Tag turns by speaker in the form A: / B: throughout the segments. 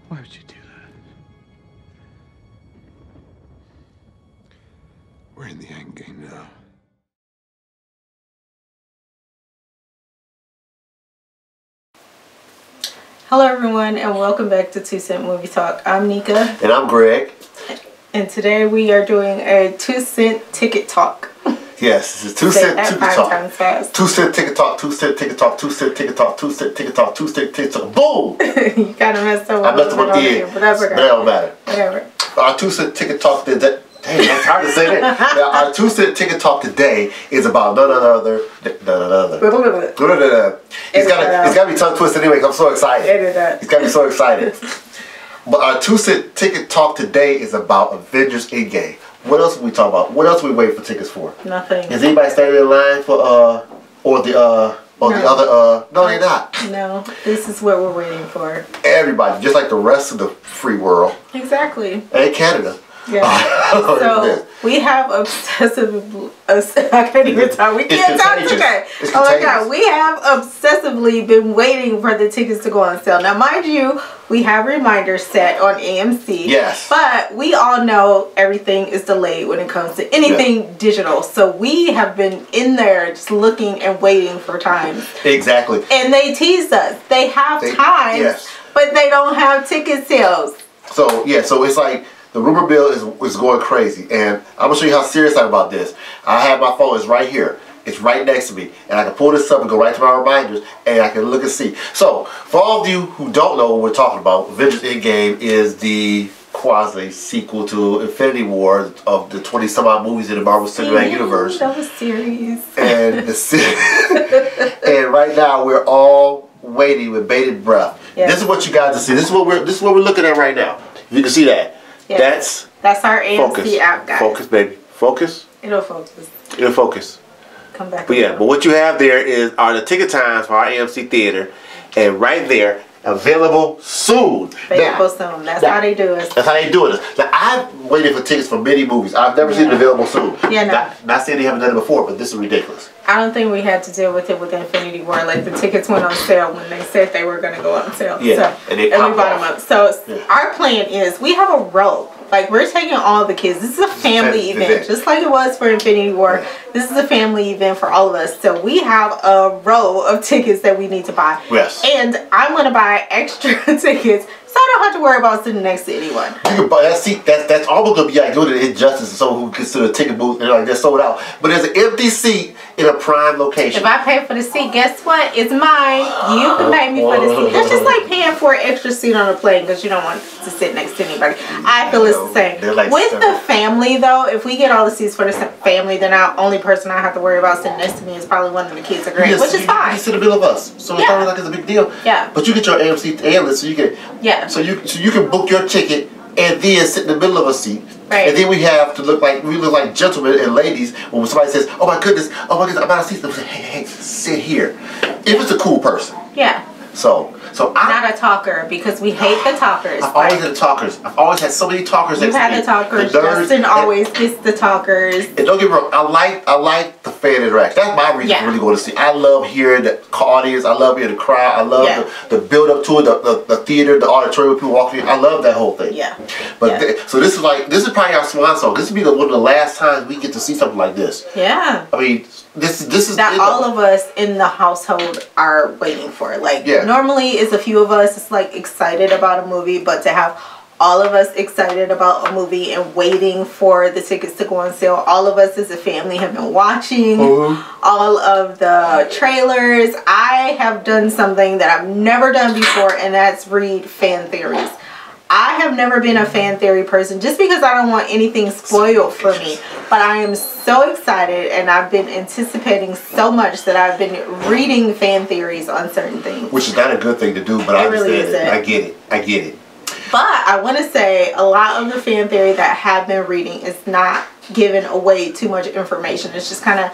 A: Why would you do that?
B: We're in the end game now.
C: Hello everyone and welcome back to 2 Cent Movie Talk. I'm Nika.
B: And I'm Greg.
C: And today we are doing a 2 cent ticket talk.
B: Yes, this is 2 cent ticket talk.
C: Times fast.
B: 2 cent ticket talk, 2 cent ticket talk, 2 cent ticket talk, 2 cent ticket talk, 2 cent ticket talk. Boom!
C: You kind of messed up.
B: I messed up with the end,
C: but that's okay.
B: But that don't matter.
C: Whatever.
B: Our 2 cent ticket talk today. Dang, it's hard to say that. Now, our 2 cent ticket talk today is about none other. It's gotta be tongue twisted anyway. 'Cause I'm so excited. It's gotta be so excited. But our 2 cent ticket talk today is about Avengers Endgame. What else are we talking about? What else are we waiting for tickets for?
C: Nothing.
B: Is anybody standing in line for the other? No, they're not.
C: No, this is what we're waiting for.
B: Everybody, just like the rest of the free world.
C: Exactly.
B: And Canada.
C: Yeah. So we have obsessively. I can't even talk. We can't talk today. Oh my God, we have obsessively been waiting for the tickets to go on sale. Now, mind you, we have reminders set on AMC.
B: Yes.
C: But we all know everything is delayed when it comes to anything digital. So we have been in there just looking and waiting for time.
B: Exactly.
C: And they teased us. They have time, but they don't have ticket sales.
B: So yeah, so it's like. The rumor mill is going crazy, and I'm gonna show you how serious I'm about this. I have my phone, it's right here. It's right next to me, and I can pull this up and go right to my reminders, and I can look and see. So, for all of you who don't know what we're talking about, Avengers Endgame is the quasi-sequel to Infinity War of the 20-some-odd movies in the Marvel Cinematic Universe.
C: That was serious.
B: And, and right now, we're all waiting with bated breath. Yes. This is what you guys are seeing. This is what we're looking at right now. You can see that.
C: Yes. That's our AMC app, guys.
B: Focus, baby. Focus.
C: It'll focus.
B: It'll focus.
C: Come back.
B: But yeah, but what you have there are the ticket times for our AMC theater, and right there, available soon.
C: Available soon. That's how they do it.
B: That's how they do it. Now I've waited for tickets for many movies. I've never seen it available soon.
C: Yeah, no.
B: Not saying they haven't done it before, but this is ridiculous.
C: I don't think we had to deal with it with Infinity War. Like the tickets went on sale when they said they were going to go on sale.
B: Yeah,
C: so, and we bought them up. So our plan is we have a row. Like we're taking all the kids. This is a family event, just like it was for Infinity War. Yeah. This is a family event for all of us. So we have a row of tickets that we need to buy.
B: Yes.
C: And I'm going to buy extra tickets. So I don't have to worry about sitting next to anyone.
B: You can buy that seat. That's almost gonna be like doing an injustice to someone who gets to the ticket booth and like they're sold out. But there's an empty seat in a prime location.
C: If I pay for the seat, guess what? It's mine. You can pay me for the seat. That's just like paying for an extra seat on a plane because you don't want to sit next to anybody. I feel it's the same.
B: Like
C: with the family though, if we get all the seats for the family, then the only person I have to worry about sitting next to me is probably one of the kids or grand, which is fine.
B: You sit in the middle of us, so it's not like it's a big deal.
C: Yeah.
B: But you get your AMC A-list, so you can.
C: Yeah.
B: So you can book your ticket and then sit in the middle of a seat.
C: Right.
B: And then we have to look like gentlemen and ladies when somebody says, "Oh my goodness, I'm out of seats." They say, "Hey, sit here." If it's a cool person.
C: Yeah.
B: So I'm
C: not a talker because we hate the talkers.
B: I've always had talkers. I've always had so many talkers.
C: You've had the talkers. Justin always gets the talkers.
B: And don't get me wrong, I like the fan interaction. That's my reason for really going to see. I love hearing the audience. I love hearing the crowd. I love the build up to it, the theater, the auditorium, people walking in. I love that whole thing. Yeah. But so this is probably our swan song. This will be one of the last times we get to see something like this.
C: Yeah.
B: I mean, this is
C: that all of us in the household are waiting for. Like normally it's a few of us it's like excited about a movie, but to have all of us excited about a movie and waiting for the tickets to go on sale, all of us as a family have been watching all of the trailers. I have done something that I've never done before, and that's read fan theories. I have never been a fan theory person just because I don't want anything spoiled for me. But I am so excited and I've been anticipating so much that I've been reading fan theories on certain things.
B: Which is not a good thing to do, but I understand it. I get it. I get it.
C: But I want to say a lot of the fan theory that I have been reading is not giving away too much information. It's just kind of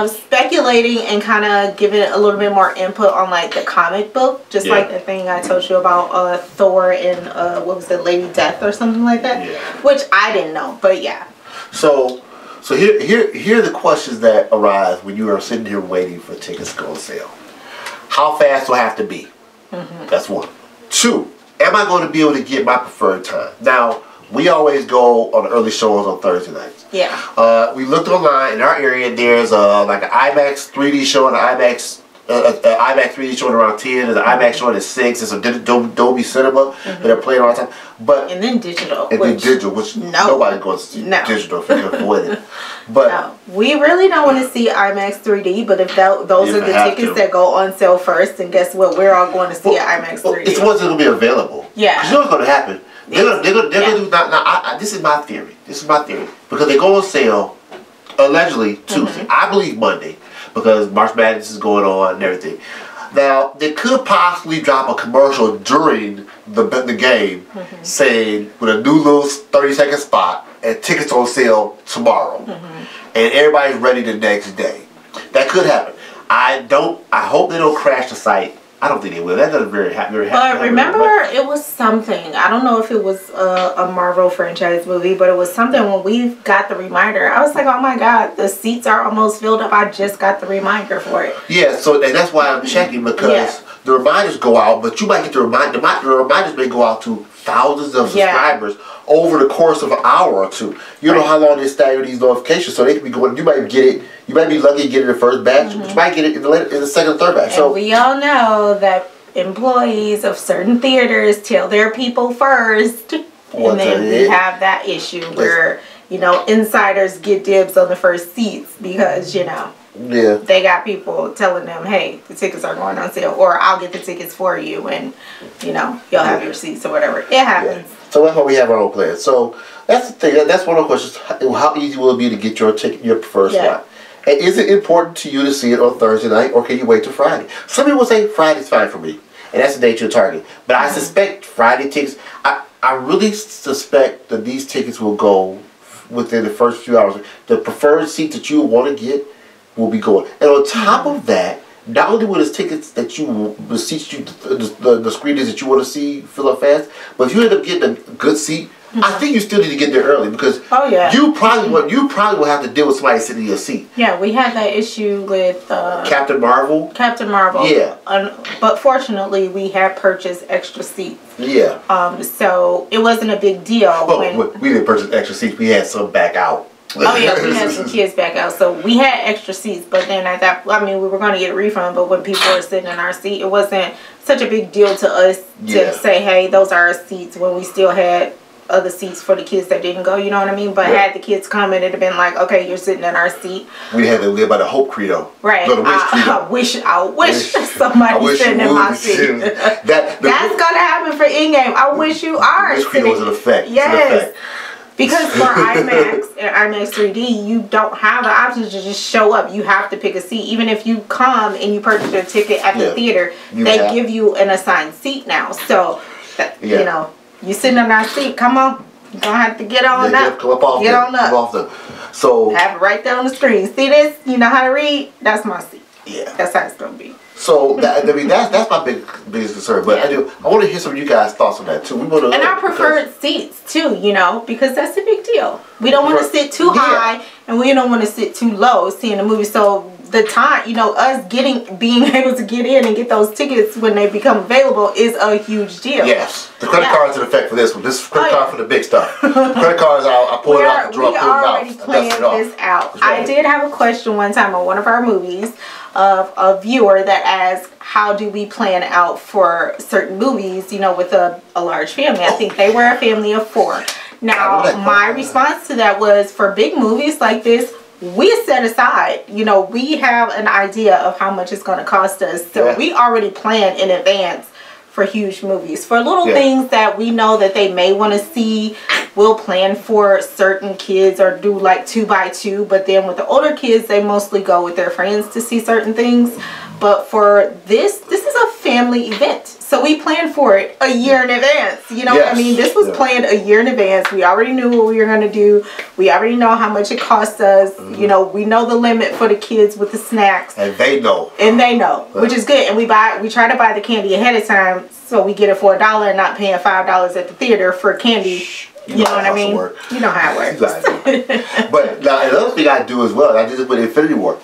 C: speculating and kind of giving a little bit more input on like the comic book, just like the thing I told you about Thor and what was it, Lady Death or something like that, which I didn't know, but yeah.
B: So here are the questions that arise when you are sitting here waiting for tickets to go on sale. How fast do I have to be? That's one. Two, am am I going to be able to get my preferred time? Now, we always go on early shows on Thursday nights.
C: Yeah.
B: We looked online in our area. There's like an IMAX 3D show and an IMAX IMAX 3D showing around 10. There's an IMAX showing at 6. There's a Dolby Cinema that they're playing all the time. But
C: and then digital.
B: And then digital, which nobody goes to see digital if you can avoid it. But
C: we really don't want to see IMAX 3D. But if those are the tickets that go on sale first, then guess what? We're all going to see IMAX 3D.
B: It's ones that will be available.
C: Yeah.
B: Because you know what's going to happen. They're gonna do now. This is my theory. Because they go on sale allegedly Tuesday. I believe Monday because March Madness is going on and everything. Now they could possibly drop a commercial during the game saying with a new little 30-second spot and tickets on sale tomorrow, and everybody's ready the next day. That could happen. I hope they don't crash the site. I don't think they will. That doesn't very happen.
C: But remember, it was something. I don't know if it was a Marvel franchise movie, but it was something when we got the reminder. I was like, oh my God, the seats are almost filled up. I just got the reminder for it.
B: Yeah, so and that's why I'm checking because the reminders go out, but you might get the reminder. The reminders may go out to thousands of subscribers over the course of an hour or two. You know how long they stagger these notifications, so they can be going. You might get it. You might be lucky to get it in the first batch, but you might get it in the second or third batch. So
C: and we all know that employees of certain theaters tell their people first, and then we have that issue where insiders get dibs on the first seats because they got people telling them, hey, the tickets are going on sale, or I'll get the tickets for you, and you'll have your seats or whatever. It happens.
B: So that's why we have our own plan. So that's the thing. That's one of the questions. How easy will it be to get your ticket, your preferred slot? And is it important to you to see it on Thursday night, or can you wait till Friday? Some people say Friday's fine for me, and that's the date you're targeting. But I suspect Friday tickets. I really suspect that these tickets will go within the first few hours. The preferred seat that you want to get will be going. And on top of that, not only will the tickets that the seats the screenings that you want to see fill up fast, but if you end up getting a good seat, I think you still need to get there early because you probably will have to deal with somebody sitting in your seat. Yeah,
C: we had that issue with
B: Captain Marvel.
C: Yeah, but fortunately we had purchased extra seats.
B: Yeah.
C: So it wasn't a big deal.
B: Well, we didn't purchase extra seats. We had some back out.
C: Oh yeah, we had some kids back out, so we had extra seats. But then at that, we were going to get a refund. But when people were sitting in our seat, it wasn't such a big deal to us to say, "Hey, those are our seats." When we still had other seats for the kids that didn't go, you know what I mean? But had the kids come, it'd have been like, "Okay, you're sitting in our seat."
B: We had to live by the hope credo,
C: right? I wish somebody sitting in my seat. That's gonna happen for Endgame. I wish you are.
B: Wish credo was an effect.
C: Yes. Because for IMAX and IMAX 3D, you don't have the option to just show up. You have to pick a seat. Even if you come and you purchase a ticket at the theater, they give you an assigned seat now. So, you sitting in our seat, come on. You're going to have to get on up.
B: Come up
C: get on up.
B: Come off them. So,
C: have it right there on the screen. See this? You know how to read? That's my seat.
B: Yeah.
C: That's how it's going to be.
B: So that's my biggest concern. But I want to hear some of you guys' thoughts on that too.
C: And our preferred seats too, because that's a big deal. We don't want to sit too high, and we don't want to sit too low seeing the movie. So the time, us being able to get in and get those tickets when they become available is a huge deal.
B: Yes, the credit card's in effect for this one. This is credit card for the big stuff. Credit cards, I pull it out,
C: we already planned this out. I did have a question one time on one of our movies of a viewer that asked, how do we plan out for certain movies, with a large family? I think they were a family of 4. Now, my response to that was, for big movies like this, we set aside, we have an idea of how much it's going to cost us. So we already plan in advance for huge movies. For little things that we know that they may want to see, we'll plan for certain kids or do like 2x2. But then with the older kids, they mostly go with their friends to see certain things. But for this is a family event. So we planned for it a year in advance. You know what I mean? This was planned a year in advance. We already knew what we were going to do. We already know how much it cost us. We know the limit for the kids with the snacks.
B: And they know.
C: Which is good. And we try to buy the candy ahead of time so we get it for $1 and not paying $5 at the theater for candy. You know what I mean? You know how it works.
B: But now another thing I do as well, I did this with Infinity War.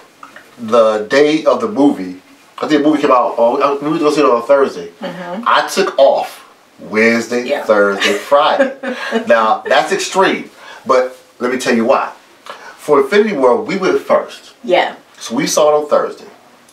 B: The day of the movie, I think the movie came out, we were going to see it on Thursday. I took off Wednesday, Thursday, Friday. Now, that's extreme. But let me tell you why. For Infinity War, we went first.
C: Yeah.
B: So we saw it on Thursday.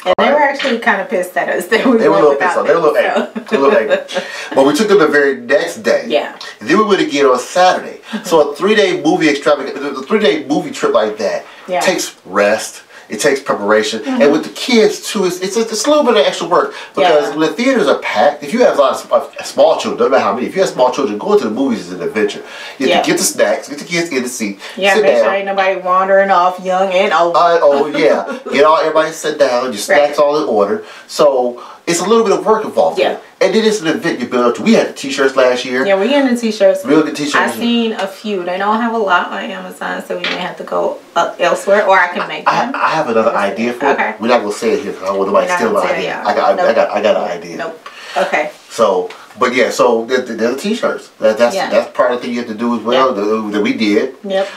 C: And they were actually kind of pissed at us. They were
B: a little pissed off. They were a little angry. They were a little angry. But we took them the very next day.
C: Yeah.
B: And then we went again on Saturday. So a 3-day movie a 3-day movie trip like that takes rest. It takes preparation, and with the kids too, it's a little bit of extra work because when the theaters are packed, if you have a lot of small children, doesn't matter how many, if you have small children, going to the movies is an adventure. You have to get the snacks, get the kids in the seat,
C: sit make down. Sure ain't nobody wandering off, young and old.
B: Everybody sit down, your snacks all in order. So it's a little bit of work involved. Yeah. And it is an event you build up to. We had the t-shirts last year.
C: Yeah, we getting the t-shirts.
B: Real good t-shirts.
C: I've seen a few. They don't have a lot on Amazon, so we may have to go elsewhere, or I can make them.
B: I have another idea for it. We're not going to say it here because I don't want nobody to steal my idea. I got an idea.
C: Nope. Okay.
B: So, but yeah, so they're the t-shirts. That's part of the thing you have to do as well that we did.
C: Yep.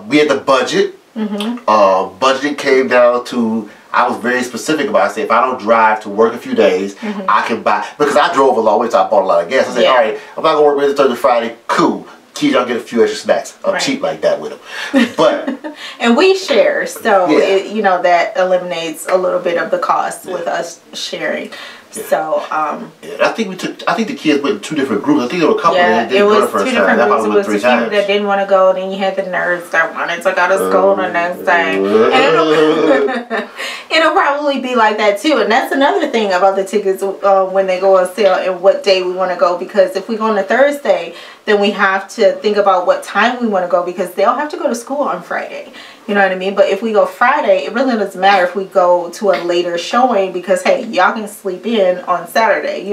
B: We had the budget. Budget came down to, I was very specific about it. I said, if I don't drive to work a few days, I can buy, because I drove a long way, so I bought a lot of gas. I said, all right, I'm not going to work Wednesday, Thursday, Friday, cool. Kids, y'all get a few extra snacks. I'm cheap like that with them. But
C: and we share, so it, that eliminates a little bit of the cost with us sharing. Yeah. So,
B: I think the kids went in 2 different groups. I think there were a couple that didn't go the first time.
C: It was 2 different groups. It was 2 that didn't want to go. Then you had the nerds that wanted to go to school the next day. And it'll probably be like that too. And that's another thing about the tickets when they go on sale and what day we want to go. Because if we go on a Thursday, then we have to think about what time we want to go because they'll have to go to school on Friday. You know what I mean? But if we go Friday, it really doesn't matter if we go to a later showing because, hey, y'all can sleep in on Saturday,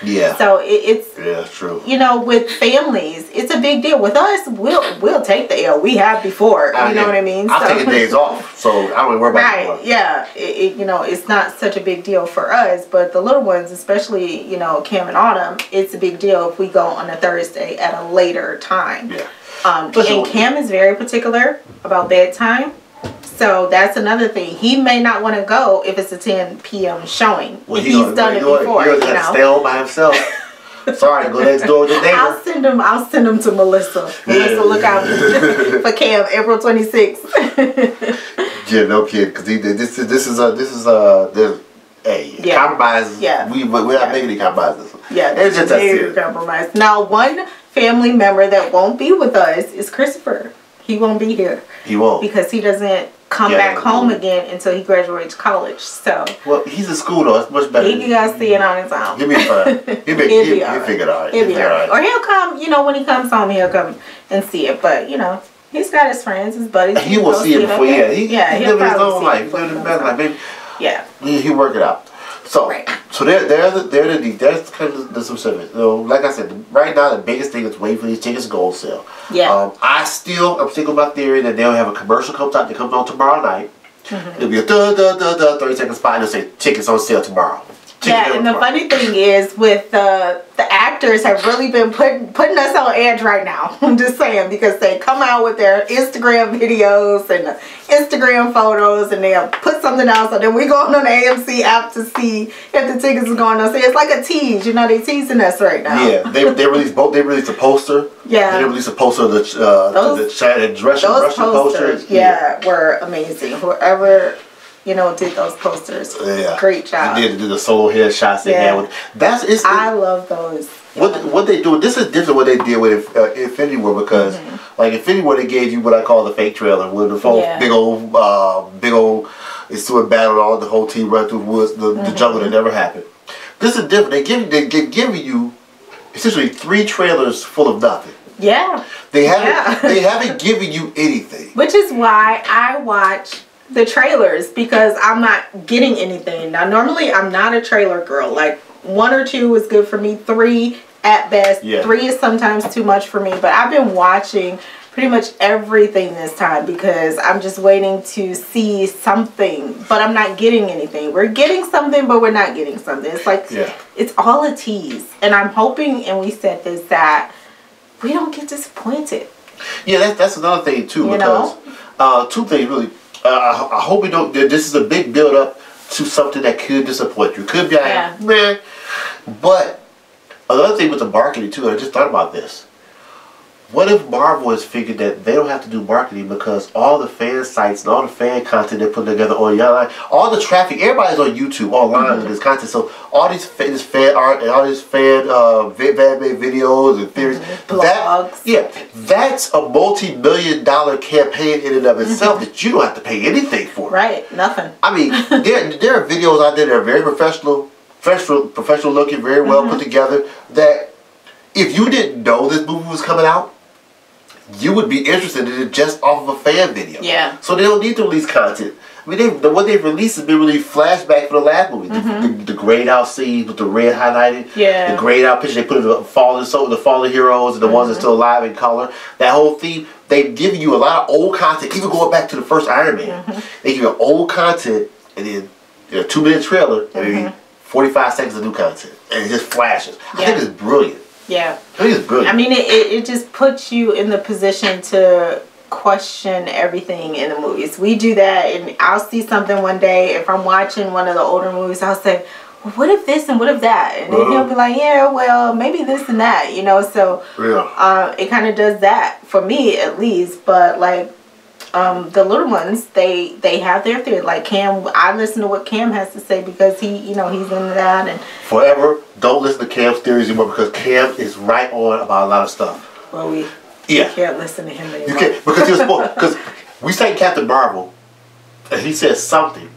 C: Yeah. So it's
B: true.
C: With families, it's a big deal. With us, we'll take the L. We have before. You know what I mean?
B: I'm taking days off, so I don't worry about it.
C: Right, yeah. It's not such a big deal for us, but the little ones, especially, Cam and Autumn, it's a big deal if we go on a Thursday at a later time. Yeah. And Cam is very particular about bedtime. So that's another thing. He may not want to go if it's a 10 p.m. showing. Well, he's done it before.
B: He doesn't have to stay home by himself. Sorry, go next door to the neighbor.
C: I'll send him to Melissa. Melissa, look out for Cam, April 26th.
B: Yeah, no kid, because this is compromises. Yeah. We're not making any compromises.
C: Yeah, it's just a compromise. Now, one family member that won't be with us is Christopher. He won't be here.
B: He won't.
C: Because he doesn't come back home again until he graduates college. So.
B: Well, he's in school though. It's much better.
C: He can go see it on his own.
B: He'll be fine. He'll figure it out.
C: He'll be all right. Or he'll come, when he comes home, he'll come and see it. But, he's got his friends, his buddies.
B: He will see it before, He lives his own life. He lives his best life. Maybe.
C: Yeah.
B: He'll work it out. So, so that's kind of the specifics. So, like I said, right now the biggest thing is waiting for these tickets to go on sale. Yeah. I'm sticking with my theory that they'll have a commercial comes out that comes on tomorrow night. It'll be a 30-second spot and it'll say tickets on sale tomorrow.
C: And the funny thing is with the actors have really been putting us on edge right now. I'm just saying, because they come out with their Instagram videos and Instagram photos and they'll put something else, and then we go on the AMC app to see if the tickets are going on. So it's like a tease, they teasing us right now.
B: Yeah, they released a poster. Yeah. They released a poster of the Russian posters.
C: Yeah, were amazing. Whoever did those posters. Yeah. Great job.
B: They did the solo headshots they had with.
C: I love those.
B: What they do, this is different what they did with Infinity War, because like Infinity War, they gave you what I call the fake trailer with the whole big old it's to a battle, all the whole team run through the woods, the jungle that never happened. This is different. They give you essentially 3 trailers full of nothing.
C: Yeah.
B: They haven't given you anything.
C: Which is why I watch the trailers, because I'm not getting anything. Now, normally I'm not a trailer girl. Like 1 or 2 is good for me. 3 at best. Yeah. 3 is sometimes too much for me. But I've been watching pretty much everything this time because I'm just waiting to see something. But I'm not getting anything. We're getting something, but we're not getting something. It's like, it's all a tease. And I'm hoping, and we said this, that we don't get disappointed.
B: Yeah, that's another thing too. Because 2 things really. I hope we don't. This is a big build up to something that could disappoint you. Could be like, man, but Another thing with the marketing too, I just thought about this. What if Marvel has figured that they don't have to do marketing because all the fan sites and all the fan content they're putting together online, all the traffic, everybody's on YouTube online with this content. So all this fan art and all these fan fan-made videos and theories,
C: blogs.
B: that's a multi-million-dollar campaign in and of itself that you don't have to pay anything for.
C: Right, nothing.
B: I mean, there are videos out there that are very professional looking, very well put together. That if you didn't know this movie was coming out, you would be interested in it just off of a fan video.
C: Yeah.
B: So they don't need to release content. I mean, what they've released has been really flashback for the last movie. The grayed out scenes with the red highlighted.
C: Yeah.
B: The grayed out picture they put of the fallen heroes and the ones that are still alive in color. That whole theme. They've given you a lot of old content, even going back to the first Iron Man. They give you old content and then a 2-minute trailer and maybe 45 seconds of new content. And it just flashes. I think it's brilliant.
C: Yeah.
B: I think it's brilliant.
C: I mean, it just puts you in the position to question everything in the movies. We do that, and I'll see something one day. If I'm watching one of the older movies, I'll say, well, what if this and what if that? And then he'll be like, yeah, well, maybe this and that, you know. So it kind of does that for me, at least. But like the little ones, they have their theory. Like Cam, I listen to what Cam has to say because he, you know, he's into that. And
B: forever, don't listen to Cam's theories anymore because Cam is right on about a lot of stuff.
C: Well, we can't listen to him anymore.
B: You can't because we say Captain Marvel, and he said something,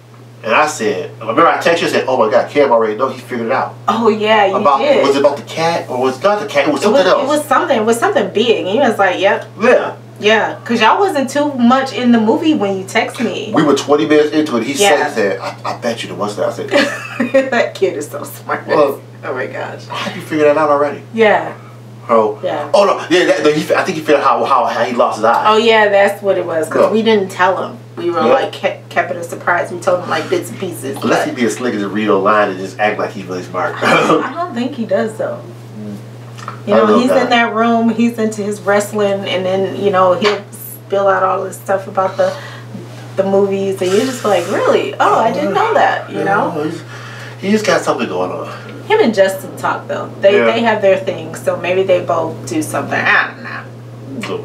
B: and I said, remember I texted you and said, oh my God, Cam already know, he figured it out.
C: Oh yeah, you did.
B: Was it about the cat or was it not the cat? It was something else.
C: It was something big, and he was like, yep.
B: Yeah.
C: Yeah, because y'all wasn't too much in the movie when you text me.
B: We were 20 minutes into it. He said, I bet you the ones that I said.
C: That kid is so smart.
B: Well,
C: oh my gosh.
B: How have you figured that out already?
C: Yeah.
B: Oh.
C: Yeah.
B: Oh no. Yeah. I think he figured out how he lost his eye.
C: Oh yeah, that's what it was. Because we didn't tell him. We were like kept it a surprise. We told him like bits and pieces.
B: Unless he be as slick as a read online and just act like he's really smart.
C: I don't think he does though. You know, he's in that room, he's into his wrestling, and then, you know, he'll spill out all this stuff about the movies, and you're just like, really? Oh, I didn't know that, you know?
B: He's got something going on.
C: Him and Justin talk, though. They have their thing, so maybe they both do something. I don't know.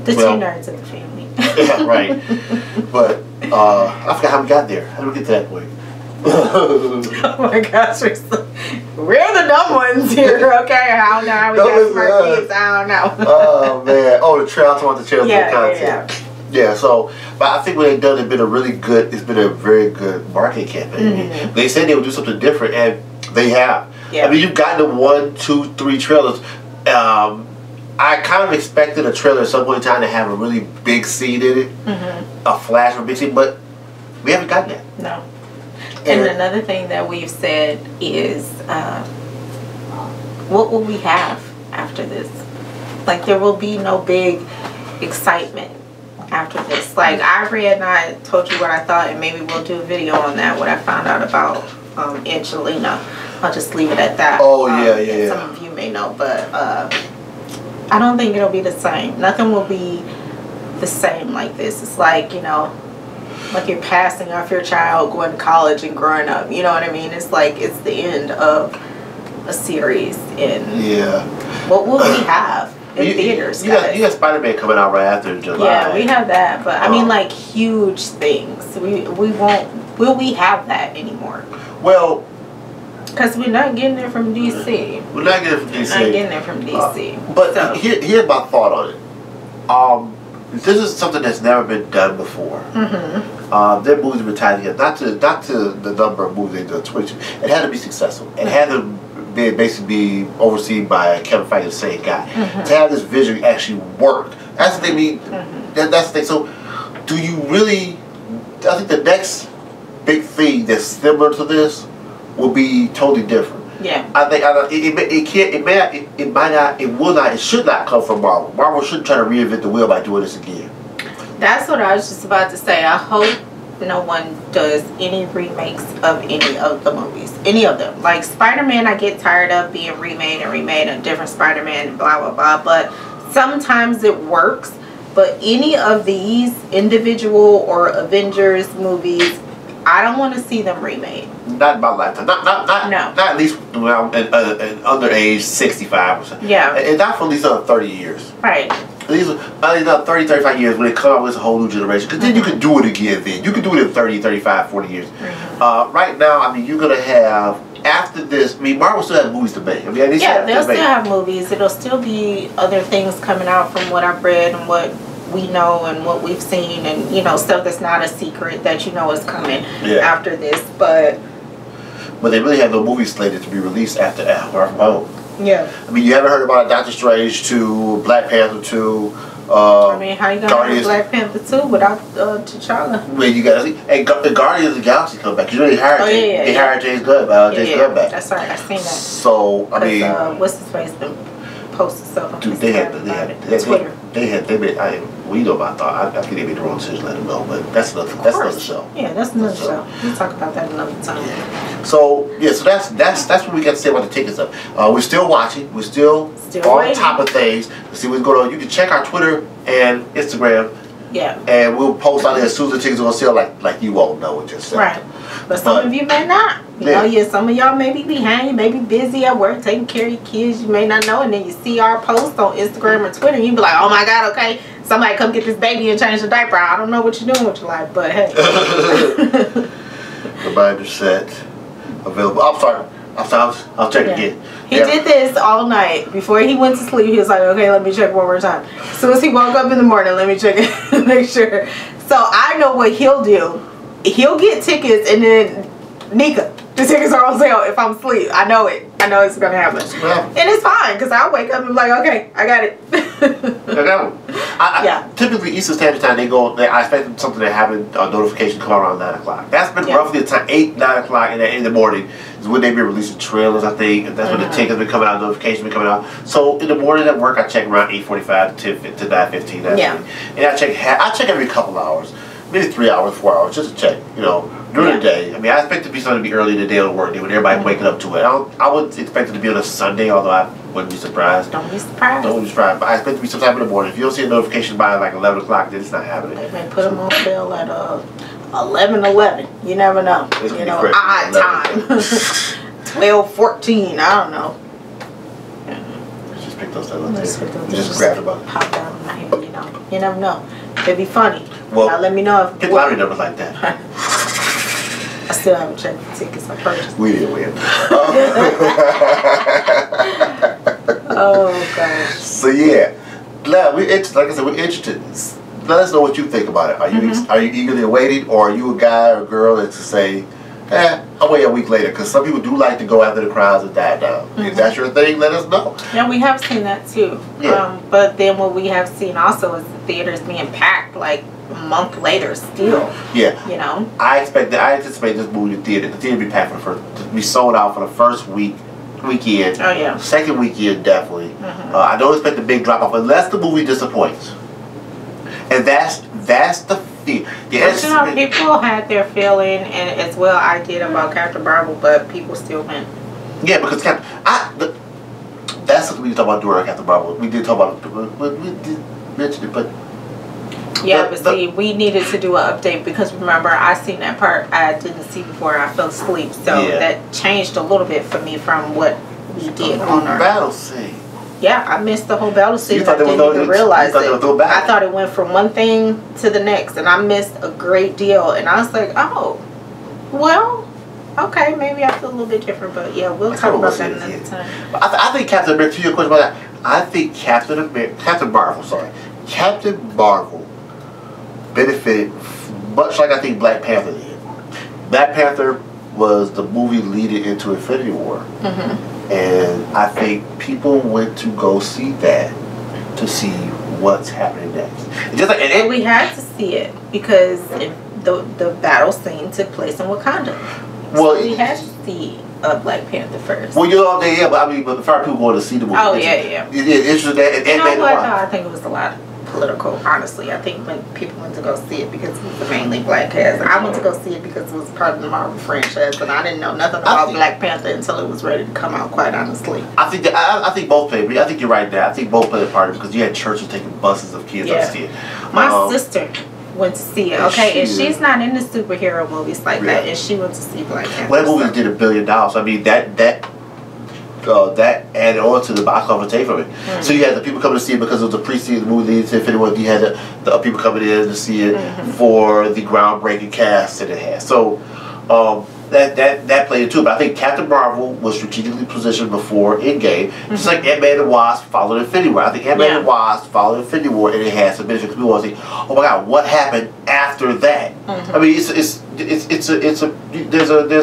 C: The two nerds of the family.
B: Yeah, right. But, I forgot how we got there. How did we get to that point?
C: Oh my gosh, we're the dumb ones here, okay? I don't know how we got smart kids. I don't know.
B: Oh man. Oh, the trail. I want the trail content. Yeah. So, but I think what they've done has been it's been a very good marketing campaign. They said they would do something different, and they have. I mean, you've gotten the 1, 2, 3 trailers. I kind of expected a trailer at some point in time to have a really big scene in it, a flash of a big scene, but we haven't gotten that.
C: No. And another thing that we've said is, what will we have after this? Like, there will be no big excitement after this. Like, I read and I told you what I thought, and maybe we'll do a video on that, what I found out about Angelina. I'll just leave it at that.
B: Oh, yeah.
C: Some of you may know, but I don't think it'll be the same. Nothing will be the same like this. It's like, you know, like you're passing off your child, going to college and growing up. You know what I mean? It's like it's the end of a series. And what will we have in theaters?
B: You got Spider-Man coming out right after July.
C: Yeah, we have that. But I mean, like huge things. We won't. Will we have that anymore?
B: Well,
C: because we're not getting it from DC.
B: We're not getting it from DC.
C: Not getting it from DC.
B: But so, here's my thought on it. This is something that's never been done before. Their movies have been tied together, not to the number of movies they've done. It had to be successful. It had to basically be overseen by Kevin Feige, the same guy, to have this vision actually work. That's the thing. That's the thing. So, do you really? I think the next big thing that's similar to this will be totally different.
C: Yeah.
B: I think it should not come from Marvel. Marvel shouldn't try to reinvent the wheel by doing this again.
C: That's what I was just about to say. I hope no one does any remakes of any of the movies. Any of them. Like Spider-Man, I get tired of being remade a different Spider-Man and blah, blah, blah. But sometimes it works. But any of these individual or Avengers movies, I don't want to see them remade.
B: Not in my lifetime. Not at least when I'm underage 65 or something.
C: Yeah.
B: And not for at least another 30 years.
C: Right.
B: At least another 30, 35 years when it comes out with a whole new generation. Because then you can do it again then. You can do it in 30, 35, 40 years. Right now, I mean, you're going to have, after this, I mean, Marvel still have movies to make. I mean, they'll still have movies.
C: It'll still be other things coming out from what I've read and what we know and what we've seen, and you know, stuff that's not a secret that you know is coming after this. But
B: they really have no movies slated to be released after Far From Home.
C: Yeah.
B: I mean, you haven't heard about Doctor Strange 2, Black Panther 2.
C: I mean, how you gonna have Black Panther 2 without T'Challa?
B: Well, you gotta see. And Guardians of the Galaxy come back. You know they hired hired James Gunn. James Gunn back.
C: That's right. I seen that.
B: So I mean,
C: what's his face? Them posted stuff on
B: Twitter. We know about that. I think they made the wrong decision. Let them know, but that's another show.
C: Yeah, that's another show. We'll talk about that another time.
B: Yeah. So that's what we got to say about the tickets up. We're still watching. We're still on top of things to see what's going on. You can check our Twitter and Instagram.
C: Yeah.
B: And we'll post out there as soon as the tickets are on sale, like you won't know what just said.
C: Right. But some of you may not. You know, some of y'all may be behind, you may be busy at work taking care of your kids, you may not know, and then you see our post on Instagram or Twitter, and you be like, oh my God, okay, somebody come get this baby and change the diaper. I don't know what you're doing with your life, but hey.
B: Reminder set available. I'm sorry, I'll check again.
C: He did this all night. Before he went to sleep, he was like, okay, let me check one more time. As soon as he woke up in the morning, let me check it, make sure. So I know what he'll do. He'll get tickets, and then Nika, the tickets are on sale if I'm asleep. I know it. I know it's gonna happen. And it's fine, because I'll wake up and be like, okay, I got it.
B: I got it. Typically Eastern Standard Time, I expect something to happen, a notification come around 9 o'clock. That's been roughly the time, 8, 9 o'clock in the morning is when they've been releasing trailers, I think. And that's when the tickets been coming out, notifications been coming out. So in the morning at work, I check around 8:45 to 9:15. And I check every couple hours. Maybe 3 hours, 4 hours, just to check, you know, during the day. I mean, I expect it to be something to be early in the day on the work day when everybody's waking up to it. I would expect it to be on a Sunday, although I wouldn't be surprised.
C: Don't be surprised.
B: Don't be surprised. But I expect it to be sometime in the morning. If you don't see a notification by like 11 o'clock, then it's not happening.
C: They may put them on sale at 11:11. You never know. You know, odd time. 12:14. I don't know.
B: Let's just pick those up. You just grab them up.
C: Pop down on my head, you know. You never know. It'd be funny.
B: Well,
C: now let me know if
B: pick lottery numbers like that.
C: I still haven't checked the tickets I purchased.
B: We didn't win.
C: Oh gosh.
B: So yeah, like I said, we're interested. Let us know what you think about it. Are you eagerly awaiting, or are you a guy or a girl that's to say, I'll wait a week later? Because some people do like to go after the crowds and die down. If that's your thing, let us know.
C: Yeah, we have seen that too. Yeah. But then what we have seen also is the theaters being packed like a month later still. Yeah. You know. I anticipate this movie, the theater be packed to be sold out for the first weekend. Oh yeah.
B: Second weekend definitely. I don't expect a big drop off unless the movie disappoints. And that's the fear.
C: But you know, people had their feeling, and as well I did about Captain Marvel, but people still went.
B: Yeah, because that's something we did talk about during Captain Marvel. We did talk about it, we did mention it, but
C: see, we needed to do an update because remember, I seen that part I didn't see before I fell asleep, so that changed a little bit for me from what we did on our
B: battle scene.
C: Yeah, I missed the whole battle scene. I didn't even realize it. I thought it went from one thing to the next, and I missed a great deal. And I was like, oh, well, okay, maybe I feel a little bit different, but yeah, we'll talk about that another time.
B: I think Captain America, to your question about that, I think Captain Marvel benefited much like I think Black Panther did. Black Panther was the movie leading into Infinity War. And I think people went to go see that to see what's happening next.
C: And we had to see it because the battle scene took place in Wakanda. So we had to see Black Panther first.
B: Well, you're all there, yeah, but I mean, but the people going to see the movie.
C: Oh yeah.
B: Interested that.
C: You know what? No, I think it was a lot political. Honestly, I think when people went to go see it because it was mainly black cast. I went to go see it because it was part of the Marvel franchise, but I didn't know nothing about Black Panther until it was ready to come out. Quite honestly,
B: I think both played. I think you're right there. I think both played a part because you had churches taking buses of kids to see it.
C: My sister went to see it. Okay, and she's not into superhero movies like that, and she went to see Black Panther.
B: Well, that movie did $1 billion. I mean, that added on to the box office take from it. So you had the people coming to see it because it was a pre-season movie. To Infinity War. You had the people coming in to see it for the groundbreaking cast that it had. So that played into it. But I think Captain Marvel was strategically positioned before Endgame, just like Ant-Man and Wasp followed Infinity War. I think Ant-Man and Wasp followed Infinity War, and it had some benefit because people want to say, "Oh my God, what happened after that?" I mean, there's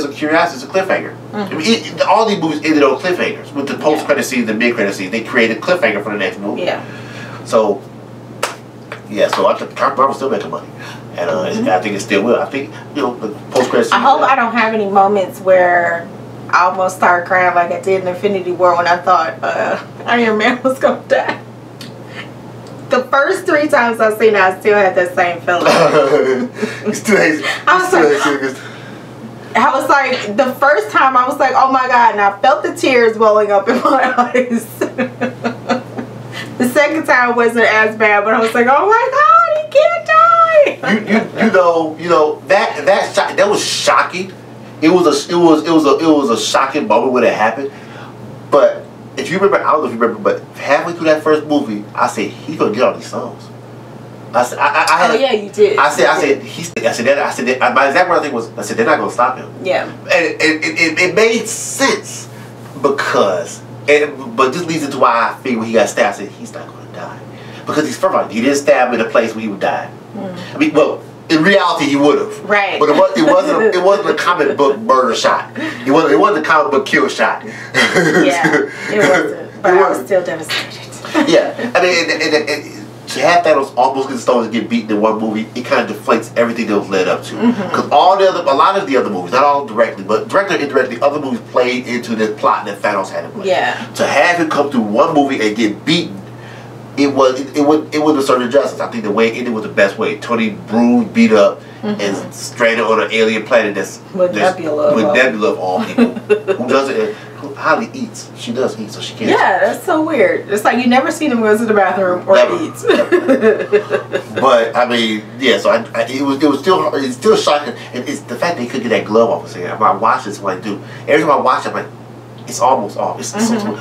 B: a curiosity, it's a cliffhanger. I mean, all these movies ended on cliffhangers with the post-credit scene, the mid-credit scene. They created cliffhanger for the next movie. So I think Captain Marvel's still making money. And I think it still will. I think, the post-credit scene.
C: I hope I don't have any moments where I almost started crying like I did in Infinity War when I thought Iron Man was going to die. The first 3 times I've seen it, I still had that same feeling. I was like, the first time I was like, oh my God, and I felt the tears welling up in my eyes. The second time wasn't as bad, but I was like, oh my God, he can't die.
B: That was shocking. It was a shocking moment when it happened. But if you remember, I don't know if you remember, but halfway through that first movie, I said he's gonna get all these songs. I said,
C: you did.
B: I said, my exact word I think was, I said they're not gonna stop him.
C: Yeah.
B: And it made sense because, but this leads into why I figured when he got stabbed, I said he's not gonna die because first of all, he didn't stab in a place where he would die. I mean, well, in reality, he would have.
C: Right.
B: But it wasn't a comic book murder shot. It wasn't a comic book kill shot.
C: Yeah, it wasn't. But I was still devastated.
B: Yeah, I mean, to have Thanos almost get stones and get beaten in one movie, it kind of deflates everything that was led up to. Because a lot of the other movies, not all directly, but directly or indirectly, other movies played into this plot that Thanos had in place.
C: Yeah.
B: To have him come through one movie and get beaten, it would serve justice. I think the way it ended was the best way. Tony bruised, beat up, and stranded on an alien planet
C: with Nebula
B: of all people, who doesn't, who hardly eats. She does eat, so she can't.
C: Yeah, that's so weird. It's like you never seen him go to the bathroom or eat.
B: But I mean, yeah. So it's still shocking, and it's the fact that he couldn't get that glove off his hand. When I watch this, what I do every time I watch it, I'm like, it's almost off.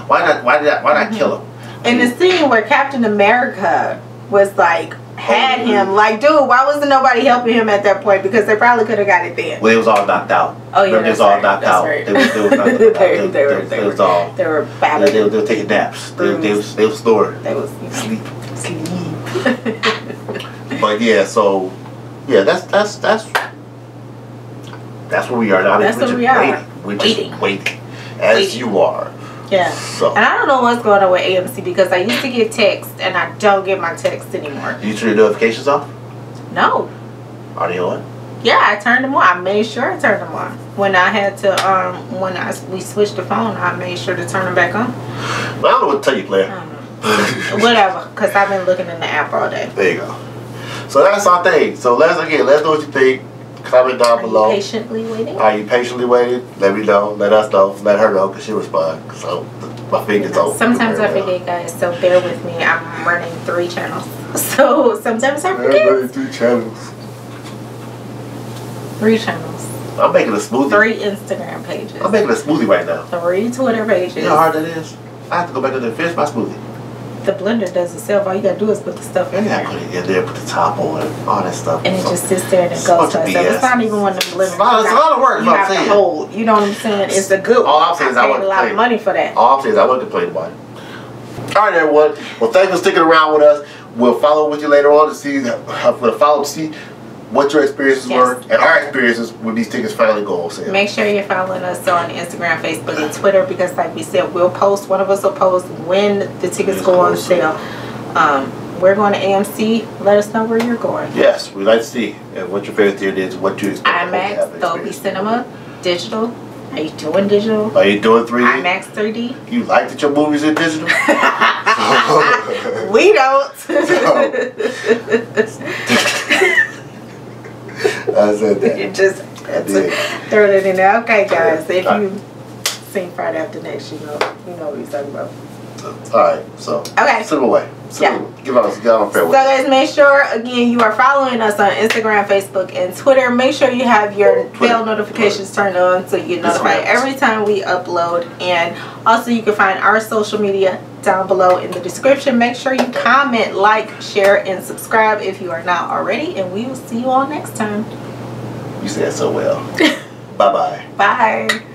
B: Why not kill him?
C: And the scene where Captain America was like, had him, like, dude, why wasn't nobody helping him at that point? Because they probably could have got it then.
B: Well, it was all knocked out.
C: Oh, yeah,
B: it was all knocked out.
C: Right.
B: They were battling. They were taking naps. They were snoring.
C: They was
B: sleep. But yeah, so yeah, that's where we are now.
C: That's where we are.
B: We're just waiting. As you are.
C: Yeah.
B: So.
C: And I don't know what's going on with AMC because I used to get texts and I don't get my texts anymore.
B: You turn your notifications off?
C: No.
B: Are they on?
C: Yeah, I turned them on. I made sure I turned them on. When I had to, we switched the phone, I made sure to turn them back on.
B: Well, I don't know what to tell you, Claire.
C: I don't know. Whatever, because I've been looking in the app all day.
B: There you go. So that's our thing. So let us know what you think. Comment down below.
C: Are you patiently waiting?
B: Are you patiently waiting? Let me know. Let us know. Let her know because she respond. So my fingers open.
C: Sometimes I forget, guys. So bear with me. I'm running 3 channels. So sometimes I forget.
B: I'm running 3 channels.
C: 3 channels.
B: I'm making a smoothie.
C: 3 Instagram pages.
B: I'm making a smoothie right now.
C: 3 Twitter pages.
B: You know how hard that is? I have to go back in there and finish my smoothie.
C: The blender does itself. All you gotta do is put the stuff in there.
B: Put it in there, put the top on, all that stuff.
C: And it just sits there and it goes to itself. It's not even one of them blenders.
B: It's a lot of work.
C: You have to hold. You know what I'm saying? It's a good one.
B: All I'm saying is I paid
C: a lot of money for that.
B: All I'm saying is I wouldn't complain about it. All right, everyone. Well, thanks for sticking around with us. We'll follow with you later on to see what your experiences were and our experiences when these tickets finally go on sale.
C: Make sure you're following us on Instagram, Facebook, and Twitter because, like we said, we'll post. One of us will post when the tickets go on sale. We're going to AMC. Let us know where you're going.
B: Yes, we'd like to see what your favorite theater is, what you expect.
C: IMAX, Dolby Cinema, digital. Are you doing digital?
B: Are you doing 3D?
C: IMAX 3D?
B: You like that your movies are digital?
C: We don't.
B: I said that.
C: You just throw it in there. Okay, guys. If you've seen Friday After Next, you know what he's talking about.
B: Alright, so.
C: Okay.
B: Send them away. Give out a fair
C: So guys, make sure again you are following us on Instagram, Facebook, and Twitter. Make sure you have your bell notifications turned on so you get notified every time we upload. And also you can find our social media down below in the description. Make sure you comment, like, share, and subscribe if you are not already. And we will see you all next time.
B: You said so well. Bye-bye.
C: Bye.